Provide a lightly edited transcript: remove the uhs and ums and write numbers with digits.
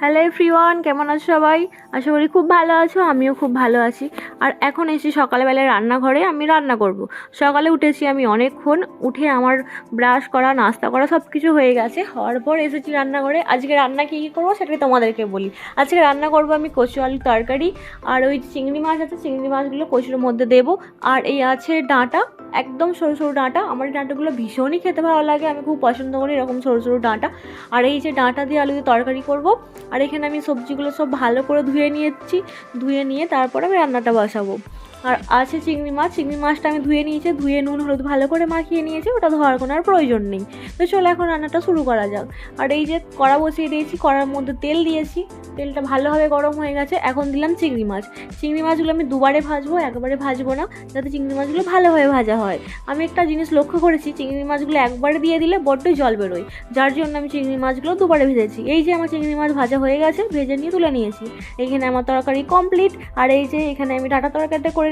Hello everyone, কেমন আছো সবাই? আশা করি খুব ভালো আছো, আমিও খুব ভালো আছি। আর এখন এসেছি সকালবেলায় রান্নাঘরে, আমি রান্না করব। সকালে উঠেছি আমি অনেকক্ষণ, উঠে আমার ব্রাশ করা, নাস্তা করা সব কিছু হয়ে গেছে। হওয়ার পর এসেছি রান্নাঘরে। আজকে রান্না কী কী করবো সেটাই তোমাদেরকে বলি। আজকে রান্না করবো আমি কচু আলুর তরকারি, আর ওই চিংড়ি মাছ আছে, চিংড়ি মাছগুলো কচুর মধ্যে দেবো। আর এই আছে ডাঁটা, একদম সরু সরু ডাঁটা। আমার এই ডাঁটাগুলো ভীষণই খেতে ভালো লাগে, আমি খুব পছন্দ করি এরকম সরু সরু ডাঁটা। আর এই যে ডাঁটা দিয়ে আলু দিয়ে তরকারি করব। আর এখানে আমি সবজিগুলো সব ভালো করে ধুয়ে নিয়েছি, ধুয়ে নিয়ে তারপরে আমি রান্নাটা বসাবো। আর আছে চিংড়ি মাছ, চিংড়ি মাছটা আমি ধুয়ে নিয়েছি, ধুয়ে নুন হলুদ ভালো করে মাখিয়ে নিয়েছি, ওটা ধোয়ার কোনো আর প্রয়োজন নেই। তো চলো এখন রান্নাটা শুরু করা যাক। আর এই যে কড়া বসিয়ে দিয়েছি, কড়ার মধ্যে তেল দিয়েছি, তেলটা ভালোভাবে গরম হয়ে গেছে। এখন দিলাম চিংড়ি মাছ। চিংড়ি মাছগুলো আমি দুবারে ভাজবো, একবারে ভাজবো না, যাতে চিংড়ি মাছগুলো ভালোভাবে ভাজা হয়। আমি একটা জিনিস লক্ষ্য করেছি, চিংড়ি মাছগুলো একবারে দিয়ে দিলে বড্ড জল বেরোয়, যার জন্য আমি চিংড়ি মাছগুলো দুবারে ভেজেছি। এই যে আমার চিংড়ি মাছ ভাজা হয়ে গেছে, ভেজে নিয়ে তুলে নিয়েছি। এখানে আমার তরকারি কমপ্লিট। আর এই যে এখানে আমি ডাঁটা তরকারিটা করে